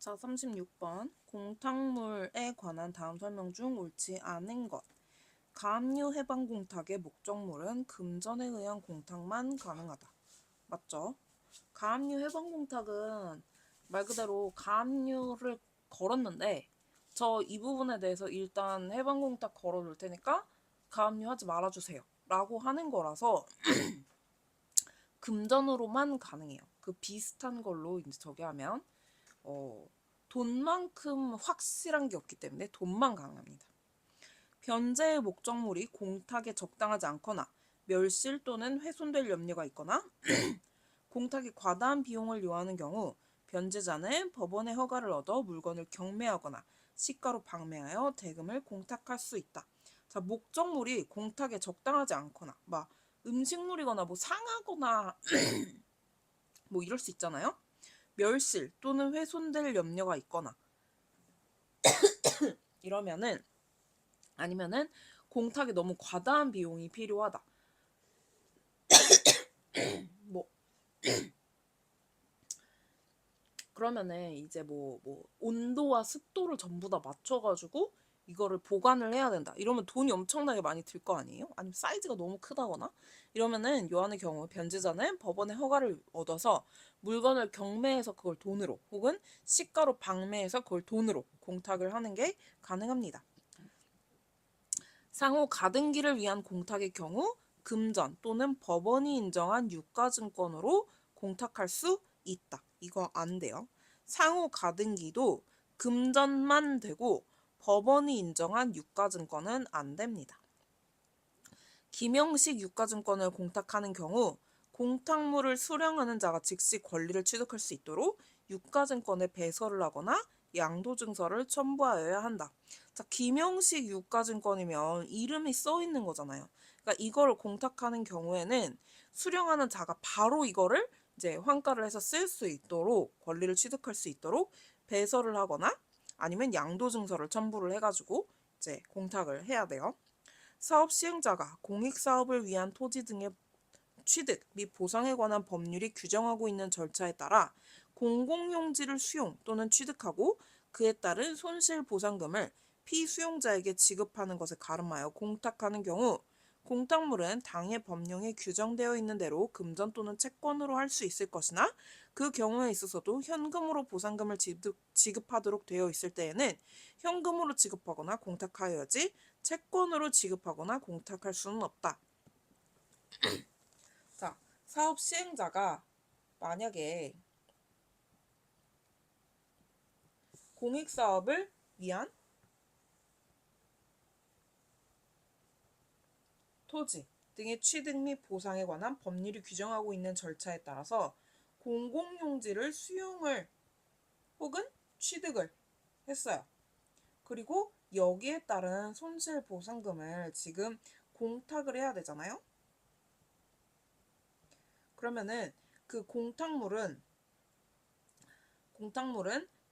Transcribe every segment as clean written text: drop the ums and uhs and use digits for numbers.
자, 36번. 공탁물에 관한 다음 설명 중 옳지 않은 것. 가압류 해방 공탁의 목적물은 금전에 의한 공탁만 가능하다. 맞죠? 가압류 해방 공탁은 말 그대로 가압류를 걸었는데 저 이 부분에 대해서 일단 해방 공탁 걸어둘 테니까 가압류 하지 말아주세요 라고 하는 거라서 금전으로만 가능해요. 그 비슷한 걸로 이제 저기 하면 돈만큼 확실한 게 없기 때문에 돈만 가능합니다. 변제의 목적물이 공탁에 적당하지 않거나 멸실 또는 훼손될 염려가 있거나 공탁이 과다한 비용을 요하는 경우 변제자는 법원의 허가를 얻어 물건을 경매하거나 시가로 방매하여 대금을 공탁할 수 있다. 자, 목적물이 공탁에 적당하지 않거나 막 음식물이거나 뭐 상하거나 뭐 이럴 수 있잖아요. 멸실 또는 훼손될 염려가 있거나 이러면은 아니면은 공탁에 너무 과다한 비용이 필요하다. 뭐 그러면은 이제 뭐 온도와 습도를 전부 다 맞춰가지고 이거를 보관을 해야 된다. 이러면 돈이 엄청나게 많이 들 거 아니에요? 아니면 사이즈가 너무 크다거나 이러면은 요한의 경우 변제자는 법원의 허가를 얻어서 물건을 경매해서 그걸 돈으로 혹은 시가로 방매해서 그걸 돈으로 공탁을 하는 게 가능합니다. 상호 가등기를 위한 공탁의 경우 금전 또는 법원이 인정한 유가증권으로 공탁할 수 있다. 이거 안 돼요. 상호 가등기도 금전만 되고 법원이 인정한 유가증권은 안 됩니다. 김영식 유가증권을 공탁하는 경우 공탁물을 수령하는 자가 즉시 권리를 취득할 수 있도록 유가증권에 배서를 하거나 양도증서를 첨부하여야 한다. 자, 김영식 유가증권이면 이름이 써 있는 거잖아요. 그러니까 이거를 공탁하는 경우에는 수령하는 자가 바로 이거를 이제 환가를 해서 쓸 수 있도록 권리를 취득할 수 있도록 배서를 하거나 아니면 양도증서를 첨부를 해가지고 이제 공탁을 해야 돼요. 사업 시행자가 공익사업을 위한 토지 등의 취득 및 보상에 관한 법률이 규정하고 있는 절차에 따라 공공용지를 수용 또는 취득하고 그에 따른 손실보상금을 피수용자에게 지급하는 것에 가름하여 공탁하는 경우 공탁물은 당해 법령에 규정되어 있는 대로 금전 또는 채권으로 할 수 있을 것이나 그 경우에 있어서도 현금으로 보상금을 지급하도록 되어 있을 때에는 현금으로 지급하거나 공탁하여야지 채권으로 지급하거나 공탁할 수는 없다. 자, 사업 시행자가 만약에 공익사업을 위한 토지 등의 취득 및 보상에 관한 법률이 규정하고 있는 절차에 따라서 공공용지를 수용을 혹은 취득을 했어요. 그리고 여기에 따른 손실보상금을 지금 공탁을 해야 되잖아요. 그러면은 그 공탁물은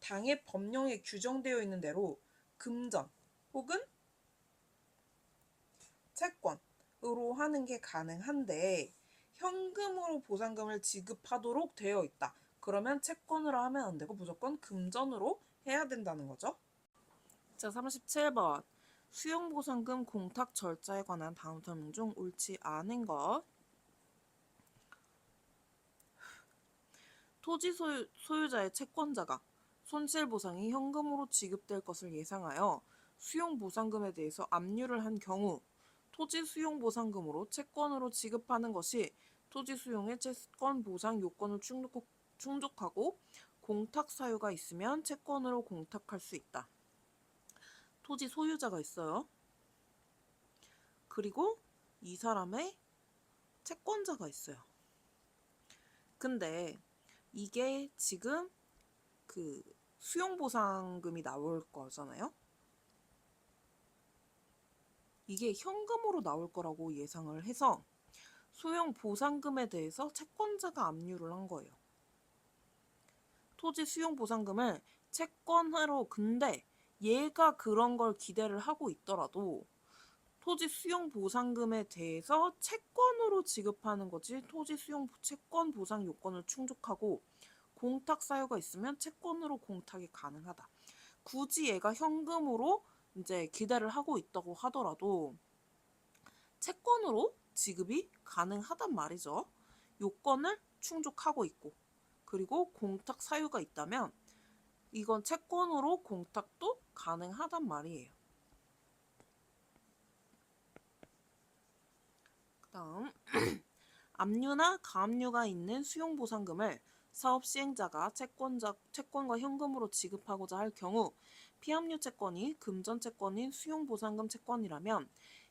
당해 법령에 규정되어 있는 대로 금전 혹은 채권으로 하는 게 가능한데 현금으로 보상금을 지급하도록 되어 있다. 그러면 채권으로 하면 안 되고 무조건 금전으로 해야 된다는 거죠. 자, 37번. 수용보상금 공탁 절차에 관한 다음 설명 중 옳지 않은 것. 토지 소유자의 채권자가 손실보상이 현금으로 지급될 것을 예상하여 수용보상금에 대해서 압류를 한 경우 토지 수용보상금으로 채권으로 지급하는 것이 토지 수용의 채권 보상 요건을 충족하고 공탁 사유가 있으면 채권으로 공탁할 수 있다. 토지 소유자가 있어요. 그리고 이 사람의 채권자가 있어요. 근데 이게 지금 그 수용보상금이 나올 거잖아요. 이게 현금으로 나올 거라고 예상을 해서 수용보상금에 대해서 채권자가 압류를 한 거예요. 토지 수용보상금을 채권으로 근데 얘가 그런 걸 기대를 하고 있더라도 토지 수용보상금에 대해서 채권으로 지급하는 거지 토지 수용 채권 보상 요건을 충족하고 공탁 사유가 있으면 채권으로 공탁이 가능하다. 굳이 얘가 현금으로 이제 기대를 하고 있다고 하더라도 채권으로 지급이 가능하단 말이죠. 요건을 충족하고 있고, 그리고 공탁 사유가 있다면 이건 채권으로 공탁도 가능하단 말이에요. 그 다음 압류나 가압류가 있는 수용보상금을 사업 시행자가 채권과 현금으로 지급하고자 할 경우 피압류 채권이 금전 채권인 수용보상금 채권이라면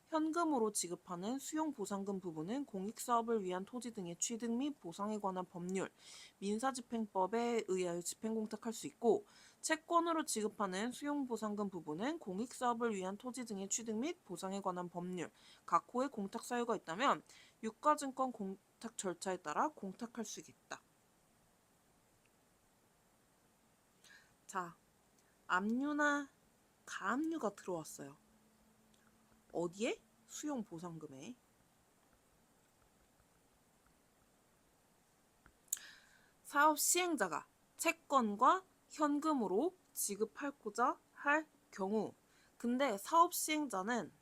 현금으로 지급하는 수용보상금 부분은 공익사업을 위한 토지 등의 취득 및 보상에 관한 법률, 민사집행법에 의하여 집행공탁할 수 있고 채권으로 지급하는 수용보상금 부분은 공익사업을 위한 토지 등의 취득 및 보상에 관한 법률, 각 호의 공탁 사유가 있다면 유가증권 공탁 절차에 따라 공탁할 수 있다. 자, 압류나 가압류가 들어왔어요. 어디에? 수용보상금에. 사업 시행자가 채권과 현금으로 지급하고자 할 경우, 근데 사업 시행자는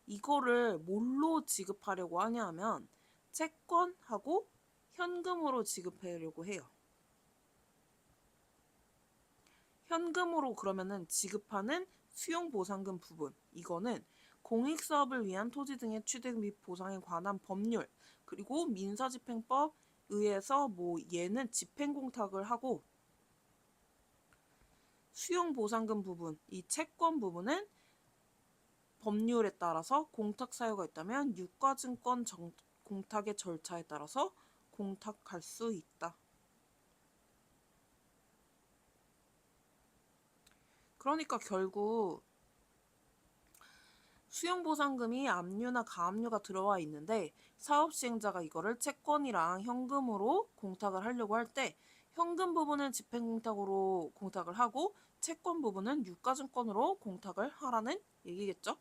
이거를 뭘로 지급하려고 하냐 하면 채권하고 현금으로 지급하려고 해요. 현금으로 그러면은 지급하는 수용보상금 부분, 이거는 공익사업을 위한 토지 등의 취득 및 보상에 관한 법률, 그리고 민사집행법 의해서 얘는 집행공탁을 하고 수용보상금 부분, 이 채권 부분은 법률에 따라서 공탁 사유가 있다면 유가증권 공탁의 절차에 따라서 공탁할 수 있다. 그러니까 결국 수용보상금이 압류나 가압류가 들어와 있는데 사업시행자가 이거를 채권이랑 현금으로 공탁을 하려고 할 때 현금 부분은 집행공탁으로 공탁을 하고 채권 부분은 유가증권으로 공탁을 하라는 얘기겠죠?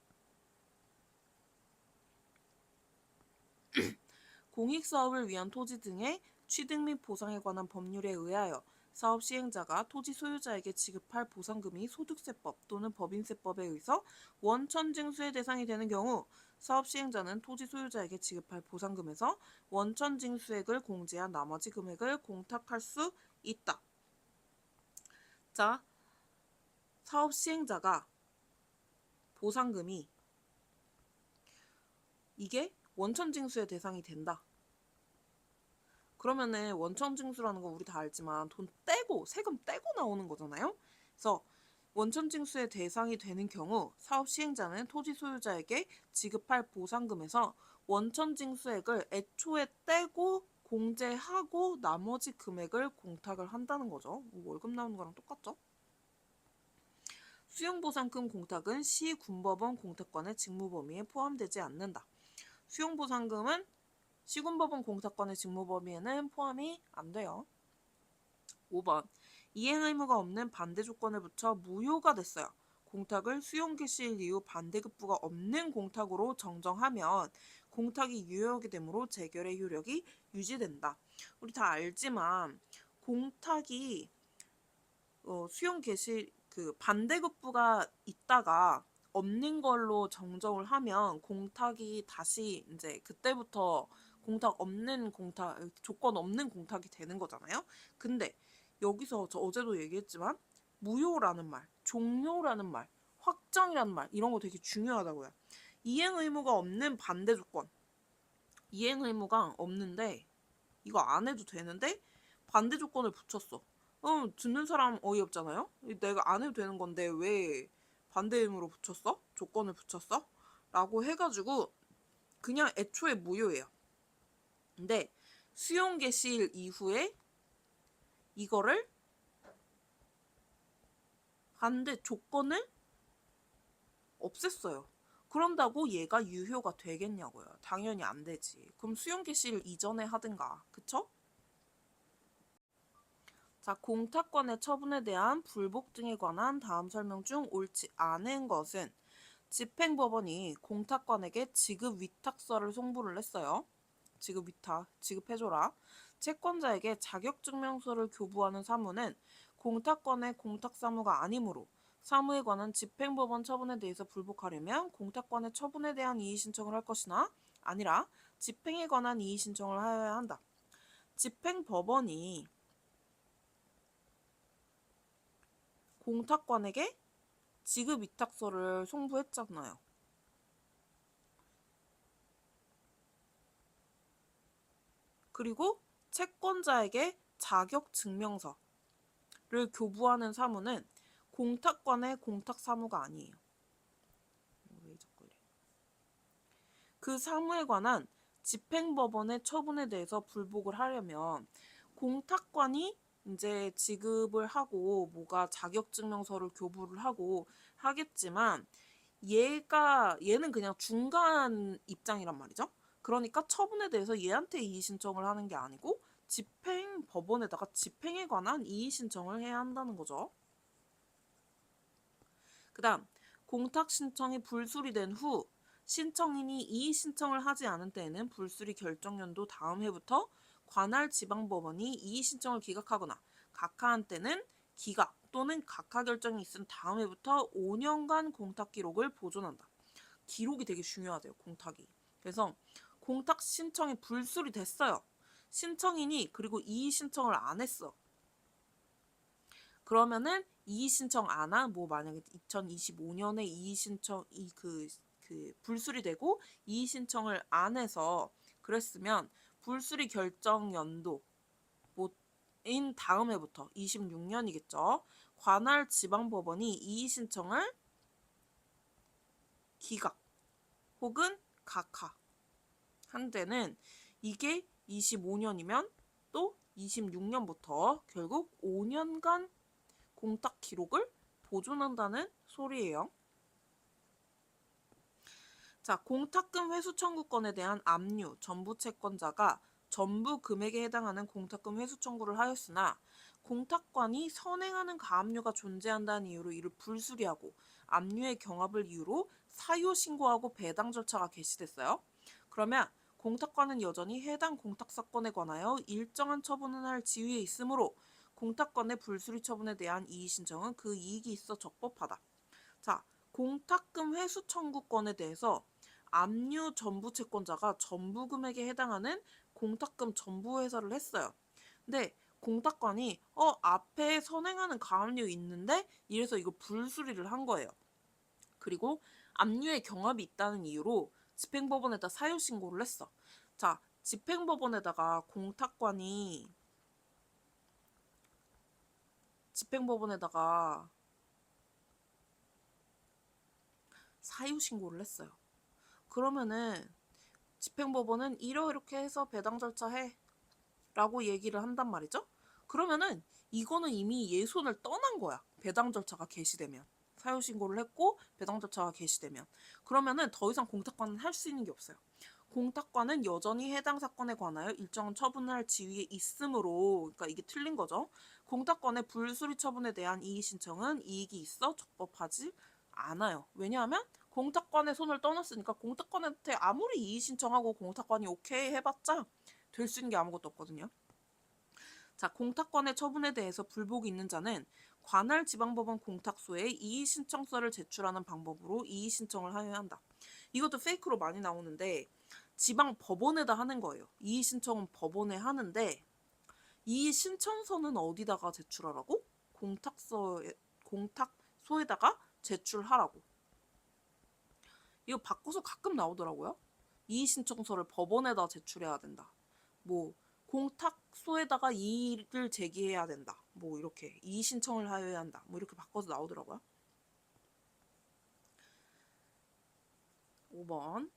공익사업을 위한 토지 등의 취득 및 보상에 관한 법률에 의하여 사업 시행자가 토지 소유자에게 지급할 보상금이 소득세법 또는 법인세법에 의해서 원천징수의 대상이 되는 경우 사업 시행자는 토지 소유자에게 지급할 보상금에서 원천징수액을 공제한 나머지 금액을 공탁할 수 있다. 자, 사업 시행자가 보상금이 이게 원천징수의 대상이 된다. 그러면은 원천징수라는 거 우리 다 알지만 돈 떼고 세금 떼고 나오는 거잖아요. 그래서 원천징수의 대상이 되는 경우 사업 시행자는 토지 소유자에게 지급할 보상금에서 원천징수액을 애초에 떼고 공제하고 나머지 금액을 공탁을 한다는 거죠. 월급 나오는 거랑 똑같죠? 수용보상금 공탁은 시군법원 공탁권의 직무 범위에 포함되지 않는다. 수용보상금은 시군법원 공탁권의 직무 범위에는 포함이 안 돼요. 5번. 이행 의무가 없는 반대 조건을 붙여 무효가 됐어요. 공탁을 수용 개시일 이후 반대급부가 없는 공탁으로 정정하면 공탁이 유효하게 되므로 재결의 효력이 유지된다. 우리 다 알지만 공탁이 수용 개시 반대급부가 있다가 없는 걸로 정정을 하면 공탁이 다시 이제 그때부터 공탁 없는 공탁 조건 없는 공탁이 되는 거잖아요. 근데 여기서 저 어제도 얘기했지만 무효라는 말, 종료라는 말, 확정이라는 말 이런 거 되게 중요하다고요. 이행 의무가 없는 반대 조건. 이행 의무가 없는데 이거 안 해도 되는데 반대 조건을 붙였어. 듣는 사람 어이없잖아요. 내가 안 해도 되는 건데 왜 반대 의무로 붙였어? 조건을 붙였어? 라고 해가지고 그냥 애초에 무효예요. 근데 수용 개시일 이후에 이거를 반대 조건을 없앴어요. 그런다고 얘가 유효가 되겠냐고요. 당연히 안 되지. 그럼 수용 개시일 이전에 하든가. 그쵸? 자, 공탁권의 처분에 대한 불복 등에 관한 다음 설명 중 옳지 않은 것은 집행법원이 공탁권에게 지급 위탁서를 송부를 했어요. 지급해줘라. 채권자에게 자격증명서를 교부하는 사무는 공탁권의 공탁사무가 아니므로 사무에 관한 집행법원 처분에 대해서 불복하려면 공탁권의 처분에 대한 이의신청을 할 것이나 아니라 집행에 관한 이의신청을 하여야 한다. 집행법원이 공탁권에게 지급위탁서를 송부했잖아요. 그리고 채권자에게 자격증명서를 교부하는 사무는 공탁권의 공탁사무가 아니에요. 왜 자꾸 이래. 그 사무에 관한 집행법원의 처분에 대해서 불복을 하려면 공탁관이 이제 지급을 하고 뭐가 자격증명서를 교부를 하고 하겠지만 얘는 그냥 중간 입장이란 말이죠. 그러니까 처분에 대해서 얘한테 이의신청을 하는 게 아니고 집행법원에다가 집행에 관한 이의신청을 해야 한다는 거죠. 그 다음 공탁신청이 불수리된 후 신청인이 이의신청을 하지 않은 때에는 불수리 결정연도 다음 해부터 관할 지방법원이 이의신청을 기각하거나 각하한 때는 기각 또는 각하 결정이 있은 다음 해부터 5년간 공탁 기록을 보존한다. 기록이 되게 중요하대요. 공탁이. 그래서 공탁 신청이 불수리 됐어요. 신청인이 그리고 이의신청을 안 했어. 그러면은 이의신청 안 한 뭐 만약에 2025년에 이의신청이 그 불수리 되고 이의신청을 안 해서 그랬으면 불수리 결정 연도 인 다음 해부터 26년이겠죠. 관할 지방법원이 이의신청을 기각 혹은 각하 한 데는 이게 25년이면 또 26년부터 결국 5년간 공탁 기록을 보존한다는 소리예요. 자, 공탁금 회수 청구권에 대한 압류, 전부 채권자가 전부 금액에 해당하는 공탁금 회수 청구를 하였으나 공탁관이 선행하는 가압류가 존재한다는 이유로 이를 불수리하고 압류의 경합을 이유로 사유 신고하고 배당 절차가 개시됐어요. 그러면 공탁관은 여전히 해당 공탁사건에 관하여 일정한 처분을 할 지위에 있으므로 공탁권의 불수리 처분에 대한 이의신청은 그 이익이 있어 적법하다. 자, 공탁금 회수 청구권에 대해서 압류 전부 채권자가 전부 금액에 해당하는 공탁금 전부 회사를 했어요. 근데 공탁관이 앞에 선행하는 가압류 있는데 이래서 이거 불수리를 한 거예요. 그리고 압류의 경합이 있다는 이유로 집행법원에다 사유 신고를 했어. 자, 집행법원에다가 사유 신고를 했어요. 그러면은 집행법원은 이렇게 해서 배당 절차해 라고 얘기를 한단 말이죠. 그러면은 이거는 이미 예손을 떠난 거야. 배당 절차가 개시되면. 사유 신고를 했고 배당 절차가 개시되면. 그러면은 더 이상 공탁관은 할 수 있는 게 없어요. 공탁관은 여전히 해당 사건에 관하여 일정한 처분을 할 지위에 있으므로, 그러니까 이게 틀린 거죠. 공탁관의 불수리 처분에 대한 이의신청은 이익이 있어 적법하지 않아요. 왜냐하면 공탁관의 손을 떠났으니까 공탁관한테 아무리 이의신청하고 공탁관이 오케이 해봤자 될 수 있는 게 아무것도 없거든요. 자, 공탁관의 처분에 대해서 불복이 있는 자는 관할 지방법원 공탁소에 이의신청서를 제출하는 방법으로 이의신청을 하여야 한다. 이것도 페이크로 많이 나오는데 지방법원에다 하는 거예요. 이의신청은 법원에 하는데 이의신청서는 어디다가 제출하라고? 공탁소에다가 제출하라고. 이거 바꿔서 가끔 나오더라고요. 이의신청서를 법원에다 제출해야 된다. 뭐 공탁소에다가 이의를 제기해야 된다. 뭐 이렇게 이의신청을 하여야 한다. 뭐 이렇게 바꿔서 나오더라고요. 5번.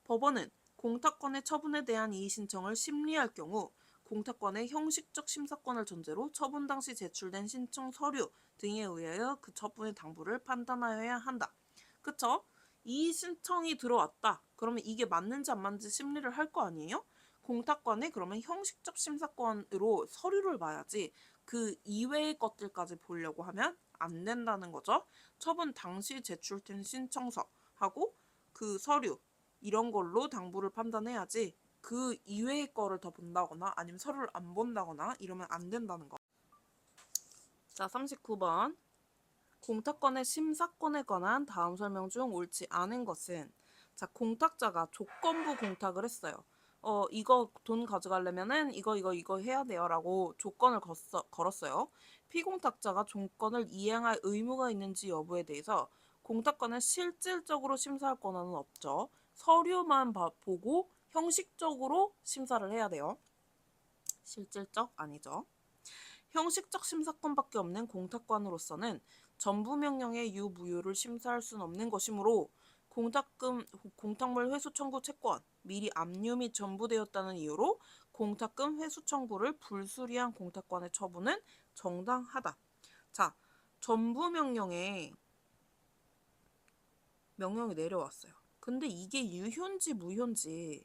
법원은 공탁권의 처분에 대한 이의신청을 심리할 경우 공탁권의 형식적 심사권을 전제로 처분 당시 제출된 신청 서류 등에 의하여 그 처분의 당부를 판단하여야 한다. 그쵸? 이의신청이 들어왔다. 그러면 이게 맞는지 안 맞는지 심리를 할 거 아니에요? 공탁관에 그러면 형식적 심사권으로 서류를 봐야지 그 이외의 것들까지 보려고 하면 안 된다는 거죠. 처분 당시 제출된 신청서하고 그 서류 이런 걸로 당부를 판단해야지 그 이외의 거를 더 본다거나 아니면 서류를 안 본다거나 이러면 안 된다는 거. 자, 39번. 공탁권의 심사권에 관한 다음 설명 중 옳지 않은 것은? 자, 공탁자가 조건부 공탁을 했어요. 이거 돈 가져가려면은 이거 해야 돼요 라고 조건을 걸었어요. 피공탁자가 조건을 이행할 의무가 있는지 여부에 대해서 공탁권은 실질적으로 심사할 권한은 없죠. 서류만 보고 형식적으로 심사를 해야 돼요. 실질적 아니죠. 형식적 심사권밖에 없는 공탁관으로서는 전부명령의 유무유를 심사할 수는 없는 것이므로 공탁물 회수 청구 채권, 미리 압류 및 전부되었다는 이유로 공탁금 회수 청구를 불수리한 공탁관의 처분은 정당하다. 자, 전부명령에 명령이 내려왔어요. 근데 이게 유효인지 무효인지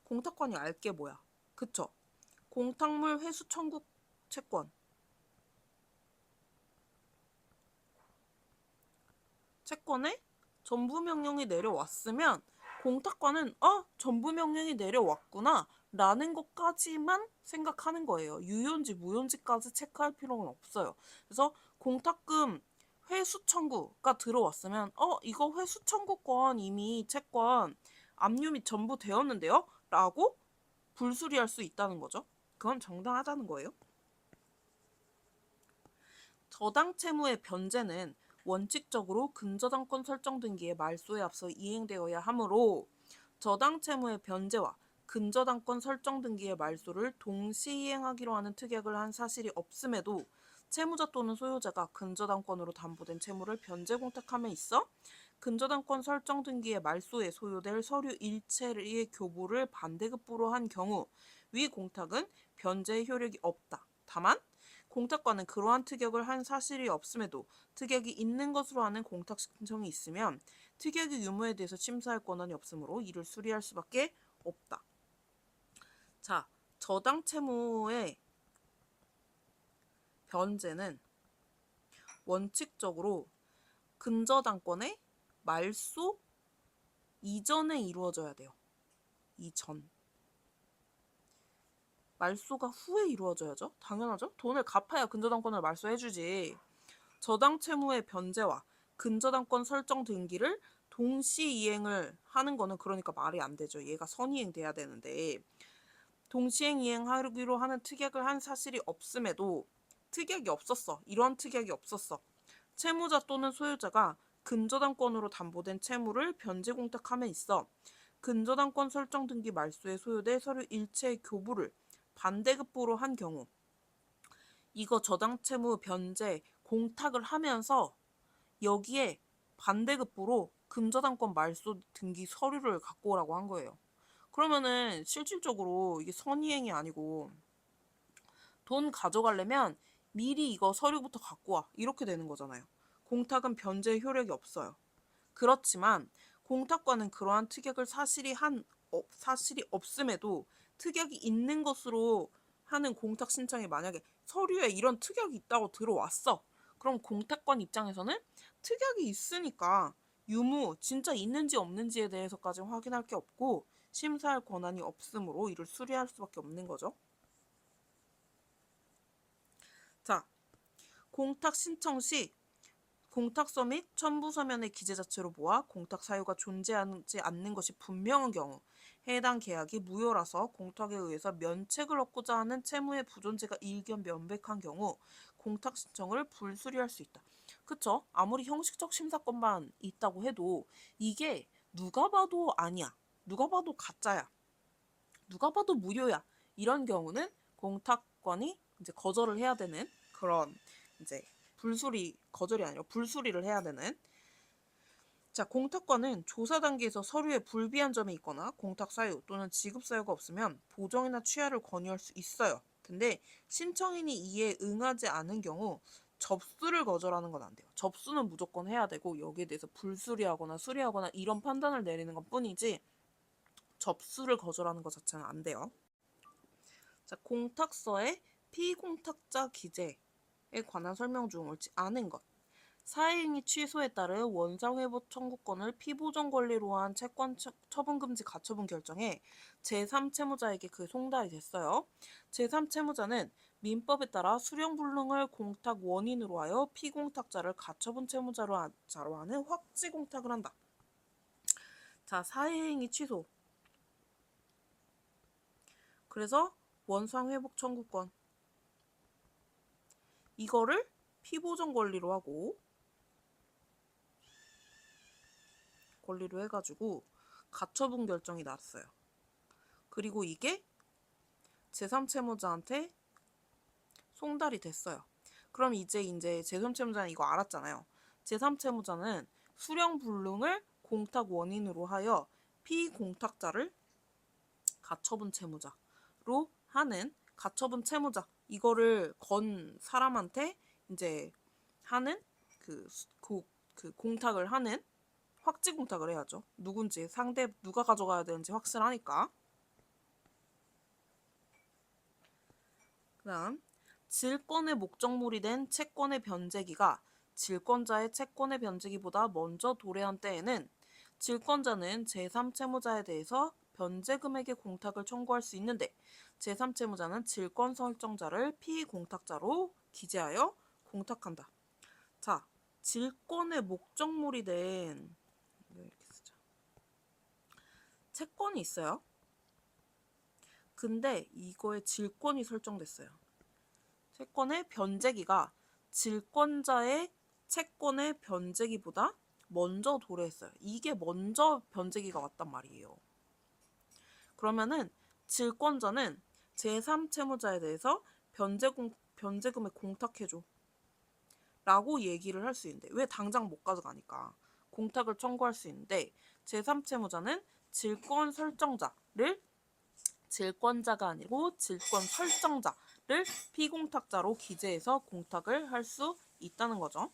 공탁관이 알 게 뭐야? 그쵸? 공탁물 회수 청구 채권. 채권에 전부명령이 내려왔으면 공탁관은 전부명령이 내려왔구나 라는 것까지만 생각하는 거예요. 유효인지 무효인지까지 체크할 필요는 없어요. 그래서 공탁금 회수 청구가 들어왔으면 이거 회수 청구권 이미 채권 압류 및 전부되었는데요? 라고 불수리할 수 있다는 거죠. 그건 정당하다는 거예요. 저당 채무의 변제는 원칙적으로 근저당권 설정 등기의 말소에 앞서 이행되어야 하므로 저당 채무의 변제와 근저당권 설정 등기의 말소를 동시 이행하기로 하는 특약을 한 사실이 없음에도 채무자 또는 소유자가 근저당권으로 담보된 채무를 변제 공탁함에 있어 근저당권 설정 등기의 말소에 소요될 서류 일체의 교부를 반대급부로 한 경우 위 공탁은 변제의 효력이 없다. 다만 공탁관은 그러한 특약을 한 사실이 없음에도 특약이 있는 것으로 아는 공탁 신청이 있으면 특약의 유무에 대해서 심사할 권한이 없으므로 이를 수리할 수밖에 없다. 자, 저당 채무의 변제는 원칙적으로 근저당권의 말소 이전에 이루어져야 돼요. 이전. 말소가 후에 이루어져야죠. 당연하죠. 돈을 갚아야 근저당권을 말소해주지. 저당 채무의 변제와 근저당권 설정 등기를 동시 이행을 하는 거는 그러니까 말이 안 되죠. 얘가 선이행돼야 되는데 동시행 이행하기로 하는 특약을 한 사실이 없음에도 특약이 없었어. 이런 특약이 없었어. 채무자 또는 소유자가 근저당권으로 담보된 채무를 변제 공탁함에 있어 근저당권 설정 등기 말소에 소요될 서류 일체의 교부를 반대급부로 한 경우 이거 저당 채무 변제 공탁을 하면서 여기에 반대급부로 근저당권 말소 등기 서류를 갖고 오라고 한 거예요. 그러면은 실질적으로 이게 선이행이 아니고 돈 가져가려면 미리 이거 서류부터 갖고 와 이렇게 되는 거잖아요. 공탁은 변제 효력이 없어요. 그렇지만 공탁관은 그러한 특약을 사실이 없음에도 특약이 있는 것으로 하는 공탁 신청이 만약에 서류에 이런 특약이 있다고 들어왔어. 그럼 공탁관 입장에서는 특약이 있으니까 유무 진짜 있는지 없는지에 대해서까지 확인할 게 없고 심사할 권한이 없으므로 이를 수리할 수밖에 없는 거죠. 자, 공탁 신청 시 공탁서 및 첨부서면의 기재 자체로 보아 공탁 사유가 존재하지 않는 것이 분명한 경우 해당 계약이 무효라서 공탁에 의해서 면책을 얻고자 하는 채무의 부존재가 일견 명백한 경우 공탁 신청을 불수리할 수 있다. 그쵸? 아무리 형식적 심사권만 있다고 해도 이게 누가 봐도 아니야. 누가 봐도 가짜야. 누가 봐도 무효야. 이런 경우는 공탁관이 이제 거절을 해야 되는 그런 이제 거절이 아니라 불수리를 해야 되는. 자, 공탁관은 조사 단계에서 서류에 불비한 점이 있거나 공탁 사유 또는 지급 사유가 없으면 보정이나 취하를 권유할 수 있어요. 근데 신청인이 이에 응하지 않은 경우 접수를 거절하는 건 안 돼요. 접수는 무조건 해야 되고 여기에 대해서 불수리하거나 수리하거나 이런 판단을 내리는 것 뿐이지 접수를 거절하는 것 자체는 안 돼요. 자, 공탁서의 피공탁자 기재에 관한 설명 중 옳지 않은 것. 사회행위 취소에 따른 원상회복 청구권을 피보전 권리로 한 채권 처분금지 가처분 결정에 제3채무자에게 그 송달이 됐어요. 제3채무자는 민법에 따라 수령불능을 공탁 원인으로 하여 피공탁자를 가처분 채무자로 하는 확지공탁을 한다. 자, 사회행위 취소. 그래서 원상회복 청구권. 이거를 피보전 권리로 하고 권리로 해가지고 가처분 결정이 났어요. 그리고 이게 제3채무자한테 송달이 됐어요. 그럼 이제 제3채무자는 이거 알았잖아요. 제3채무자는 수령불능을 공탁 원인으로 하여 피공탁자를 가처분 채무자로 하는 가처분 채무자, 이거를 건 사람한테 이제 하는 그 공탁을 하는 확지 공탁을 해야죠. 누군지 상대 누가 가져가야 되는지 확실하니까. 그다음 질권의 목적물이 된 채권의 변제기가 질권자의 채권의 변제기보다 먼저 도래한 때에는 질권자는 제3채무자에 대해서 변제금액의 공탁을 청구할 수 있는데 제3채무자는 질권 설정자를 피공탁자로 기재하여 공탁한다. 자, 질권의 목적물이 된 이렇게 쓰자. 채권이 있어요. 근데 이거에 질권이 설정됐어요. 채권의 변제기가 질권자의 채권의 변제기보다 먼저 도래했어요. 이게 먼저 변제기가 왔단 말이에요. 그러면은 질권자는 제3채무자에 대해서 변제금을 공탁해줘 라고 얘기를 할 수 있는데, 왜 당장 못 가져가니까 공탁을 청구할 수 있는데, 제3채무자는 질권 설정자를 질권자가 아니고 질권 설정자를 피공탁자로 기재해서 공탁을 할 수 있다는 거죠.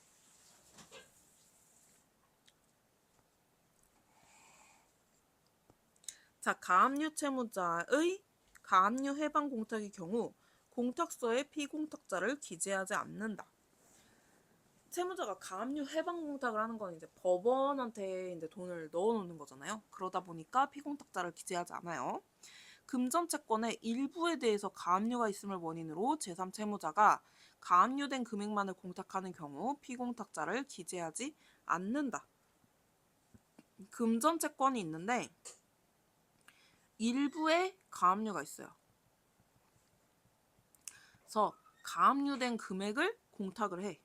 자, 가압류 채무자의 가압류 해방 공탁의 경우 공탁서에 피공탁자를 기재하지 않는다. 채무자가 가압류 해방 공탁을 하는 건 이제 법원한테 이제 돈을 넣어놓는 거잖아요. 그러다 보니까 피공탁자를 기재하지 않아요. 금전채권의 일부에 대해서 가압류가 있음을 원인으로 제3채무자가 가압류된 금액만을 공탁하는 경우 피공탁자를 기재하지 않는다. 금전채권이 있는데 일부에 가압류가 있어요. 그래서 가압류된 금액을 공탁을 해.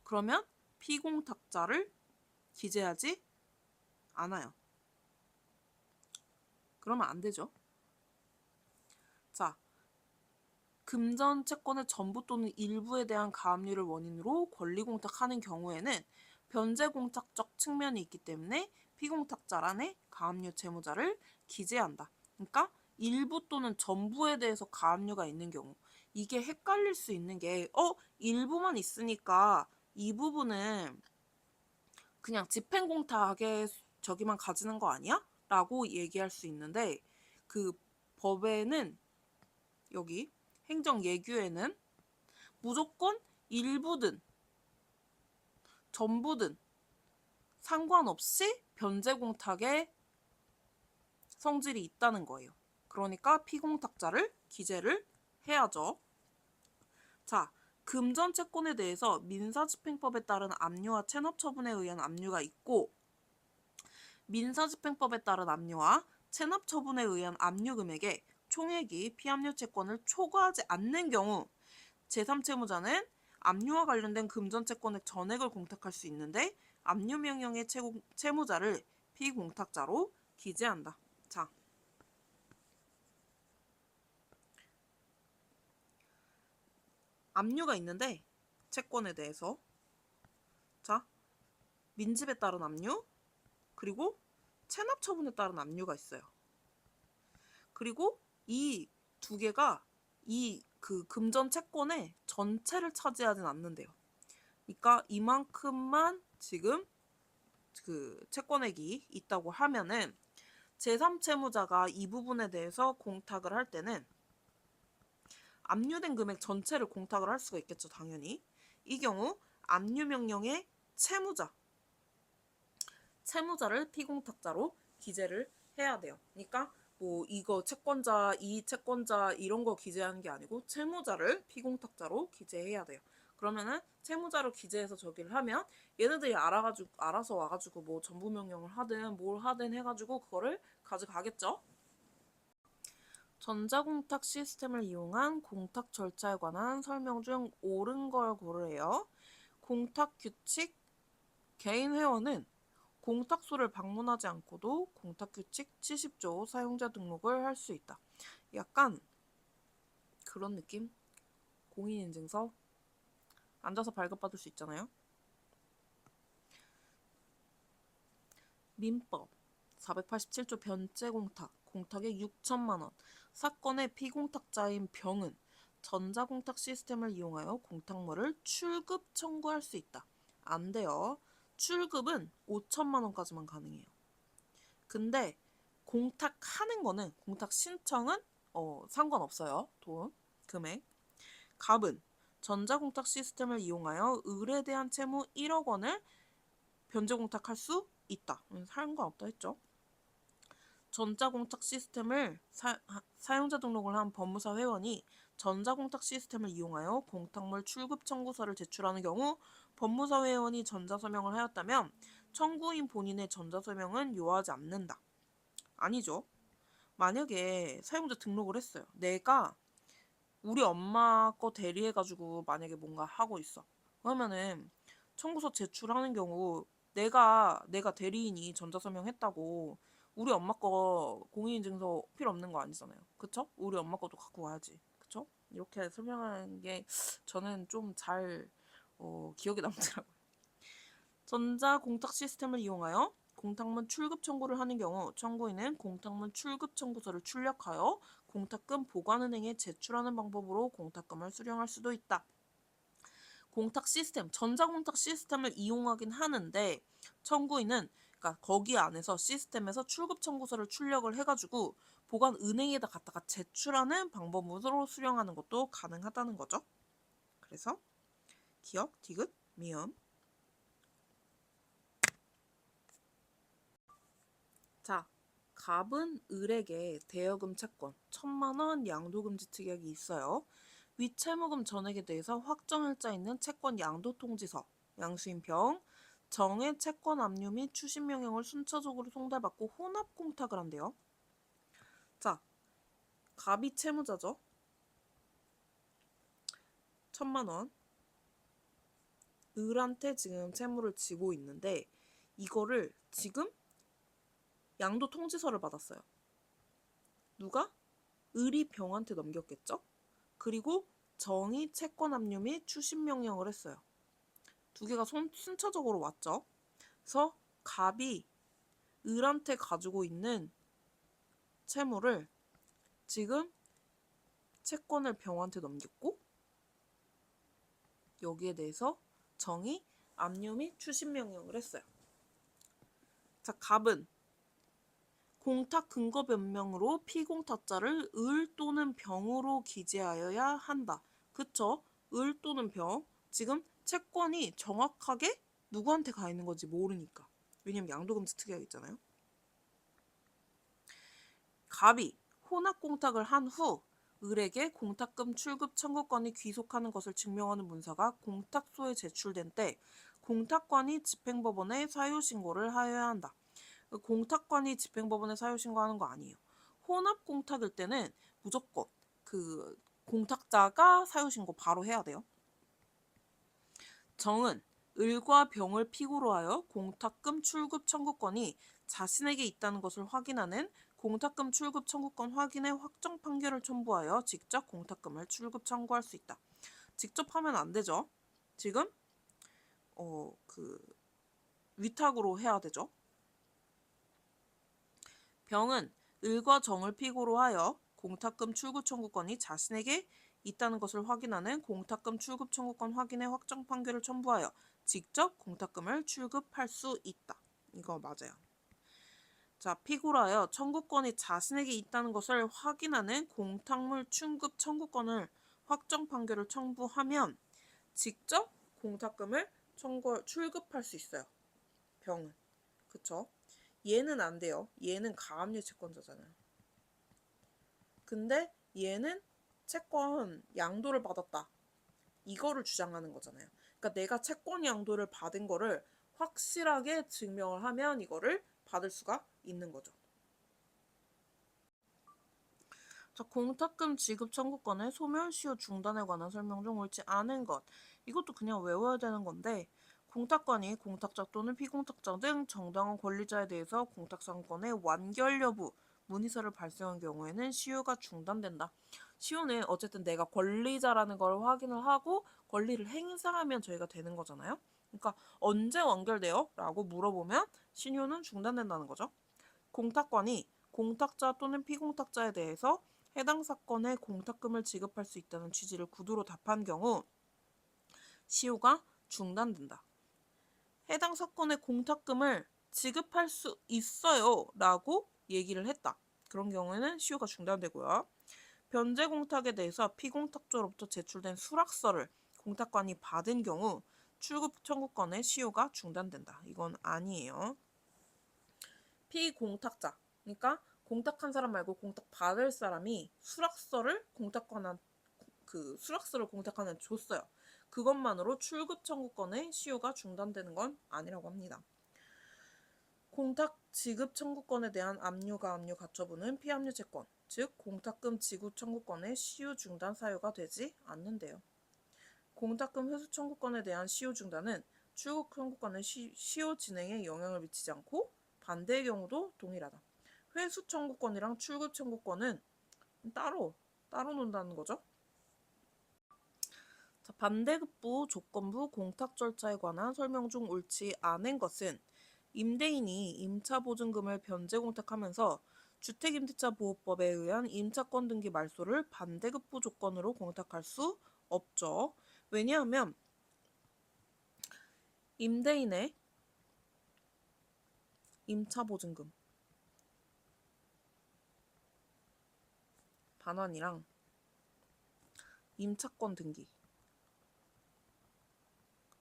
그러면 피공탁자를 기재하지 않아요. 그러면 안 되죠. 자, 금전 채권의 전부 또는 일부에 대한 가압류를 원인으로 권리공탁하는 경우에는 변제공탁적 측면이 있기 때문에 피공탁자란에 가압류 채무자를 기재한다. 그러니까 일부 또는 전부에 대해서 가압류가 있는 경우, 이게 헷갈릴 수 있는 게 일부만 있으니까 이 부분은 그냥 집행공탁에 저기만 가지는 거 아니야? 라고 얘기할 수 있는데, 그 법에는 여기 행정예규에는 무조건 일부든 전부든 상관없이 변제공탁의 성질이 있다는 거예요. 그러니까 피공탁자를 기재를 해야죠. 자, 금전채권에 대해서 민사집행법에 따른 압류와 체납처분에 의한 압류가 있고, 민사집행법에 따른 압류와 체납처분에 의한 압류 금액의 총액이 피압류 채권을 초과하지 않는 경우 제3채무자는 압류와 관련된 금전채권의 전액을 공탁할 수 있는데 압류 명령의 채무자를 피공탁자로 기재한다. 자, 압류가 있는데 채권에 대해서, 자, 민집에 따른 압류, 그리고 체납처분에 따른 압류가 있어요. 그리고 이 두 개가 그 금전 채권의 전체를 차지하진 않는데요. 그러니까 이만큼만 지금 그 채권액이 있다고 하면은 제3채무자가 이 부분에 대해서 공탁을 할 때는 압류된 금액 전체를 공탁을 할 수가 있겠죠, 당연히. 이 경우 압류 명령의 채무자를 피공탁자로 기재를 해야 돼요. 그러니까 뭐 이거 채권자, 이 채권자 이런 거 기재하는 게 아니고 채무자를 피공탁자로 기재해야 돼요. 그러면은 채무자로 기재해서 저기를 하면 얘네들이 알아서 와가지고 뭐 전부 명령을 하든 뭘 하든 해가지고 그거를 가져가겠죠. 전자공탁 시스템을 이용한 공탁 절차에 관한 설명 중 옳은 걸 고르래요. 공탁 규칙 개인 회원은 공탁소를 방문하지 않고도 공탁규칙 70조 사용자 등록을 할 수 있다. 약간 그런 느낌? 공인인증서? 앉아서 발급받을 수 있잖아요. 민법 487조 변제공탁, 공탁액 6천만 원. 사건의 피공탁자인 병은 전자공탁 시스템을 이용하여 공탁물을 출급 청구할 수 있다. 안 돼요. 출급은 5천만 원까지만 가능해요. 근데 공탁하는 거는 공탁 신청은 상관없어요. 돈, 금액. 갑은 전자공탁 시스템을 이용하여 을에 대한 채무 1억 원을 변제공탁할 수 있다. 상관없다 했죠. 전자공탁 시스템을 사용자 등록을 한 법무사 회원이 전자공탁 시스템을 이용하여 공탁물 출급 청구서를 제출하는 경우 법무사 회원이 전자서명을 하였다면 청구인 본인의 전자서명은 요하지 않는다. 아니죠. 만약에 사용자 등록을 했어요. 내가 우리 엄마 거 대리해가지고 만약에 뭔가 하고 있어. 그러면은 청구서 제출하는 경우 내가 대리인이 전자서명했다고 우리 엄마 거 공인인증서 필요 없는 거 아니잖아요. 그쵸? 우리 엄마 것도 갖고 와야지. 그쵸? 이렇게 설명하는 게 저는 좀 잘 기억에 남더라고요. 전자공탁 시스템을 이용하여 공탁문 출급 청구를 하는 경우 청구인은 공탁문 출급 청구서를 출력하여 공탁금 보관은행에 제출하는 방법으로 공탁금을 수령할 수도 있다. 공탁 시스템, 전자공탁 시스템을 이용하긴 하는데 청구인은 그러니까 거기 안에서 시스템에서 출급 청구서를 출력을 해가지고 보관은행에다 갖다가 제출하는 방법으로 수령하는 것도 가능하다는 거죠. 그래서 기억, 디귿, 미음. 자, 갑은 을에게 대여금 채권 1,000만 원 양도금지 특약이 있어요. 위 채무금 전액에 대해서 확정일자 있는 채권 양도통지서, 양수인평, 정의 채권 압류 및 추심 명령을 순차적으로 송달받고 혼합 공탁을 한대요. 자, 갑이 채무자죠. 1,000만 원. 을한테 지금 채무를 지고 있는데 이거를 지금 양도 통지서를 받았어요. 누가? 을이 병한테 넘겼겠죠? 그리고 정의 채권 압류 및 추심 명령을 했어요. 두 개가 순차적으로 왔죠. 그래서 갑이 을한테 가지고 있는 채무를 지금 채권을 병한테 넘겼고 여기에 대해서 정의 압류 및 추심 명령을 했어요. 자, 갑은 공탁 근거 변명으로 피공탁자를 을 또는 병으로 기재하여야 한다. 그쵸? 을 또는 병. 지금 채권이 정확하게 누구한테 가 있는 건지 모르니까. 왜냐면 양도금지 특약이 있잖아요. 갑이 혼합공탁을 한 후 을에게 공탁금 출급 청구권이 귀속하는 것을 증명하는 문서가 공탁소에 제출된 때 공탁관이 집행법원에 사유신고를 하여야 한다. 공탁관이 집행법원에 사유신고하는 거 아니에요. 혼합공탁일 때는 무조건 그 공탁자가 사유신고 바로 해야 돼요. 정은 을과 병을 피고로 하여 공탁금 출급 청구권이 자신에게 있다는 것을 확인하는 공탁금 출급 청구권 확인의 확정 판결을 첨부하여 직접 공탁금을 출급 청구할 수 있다. 직접 하면 안 되죠. 지금 위탁으로 해야 되죠. 병은 을과 정을 피고로 하여 공탁금 출급 청구권이 자신에게 있다는 것을 확인하는 공탁금 출급 청구권 확인의 확정 판결을 첨부하여 직접 공탁금을 출급할 수 있다. 이거 맞아요. 자, 피고로 하여 청구권이 자신에게 있다는 것을 확인하는 공탁물 출급 청구권을 확정 판결을 첨부하면 직접 공탁금을 출급할 수 있어요. 병은. 그쵸? 얘는 안 돼요. 얘는 가압류 채권자잖아요. 근데 얘는 채권 양도를 받았다. 이거를 주장하는 거잖아요. 그러니까 내가 채권 양도를 받은 거를 확실하게 증명을 하면 이거를 받을 수가 있는 거죠. 자, 공탁금 지급 청구권의 소멸시효 중단에 관한 설명 중 옳지 않은 것. 이것도 그냥 외워야 되는 건데 공탁관이 공탁자 또는 피공탁자 등 정당한 권리자에 대해서 공탁상권의 완결 여부 문의서를 발송한 경우에는 시효가 중단된다. 시효는 어쨌든 내가 권리자라는 걸 확인을 하고 권리를 행사하면 저희가 되는 거잖아요. 그러니까 언제 완결돼요? 라고 물어보면 시효는 중단된다는 거죠. 공탁관이 공탁자 또는 피공탁자에 대해서 해당 사건에 공탁금을 지급할 수 있다는 취지를 구두로 답한 경우 시효가 중단된다. 해당 사건의 공탁금을 지급할 수 있어요 라고 얘기를 했다. 그런 경우에는 시효가 중단되고요. 변제 공탁에 대해서 피공탁자로부터 제출된 수락서를 공탁관이 받은 경우 출급 청구권의 시효가 중단된다. 이건 아니에요. 피공탁자, 그러니까 공탁한 사람 말고 공탁 받을 사람이 수락서를 공탁관한 수락서를 공탁관한테 줬어요. 그것만으로 출급 청구권의 시효가 중단되는 건 아니라고 합니다. 공탁 지급 청구권에 대한 압류가압류 가처분은 피압류 채권, 즉 공탁금 지급 청구권의 시효 중단 사유가 되지 않는데요. 공탁금 회수 청구권에 대한 시효 중단은 출급 청구권의 시효 진행에 영향을 미치지 않고 반대의 경우도 동일하다. 회수 청구권이랑 출급 청구권은 따로 논다는 거죠. 자, 반대급부 조건부 공탁 절차에 관한 설명 중 옳지 않은 것은 임대인이 임차보증금을 변제공탁하면서 주택임대차보호법에 의한 임차권 등기 말소를 반대급부 조건으로 공탁할 수 없죠. 왜냐하면 임대인의 임차보증금 반환이랑 임차권 등기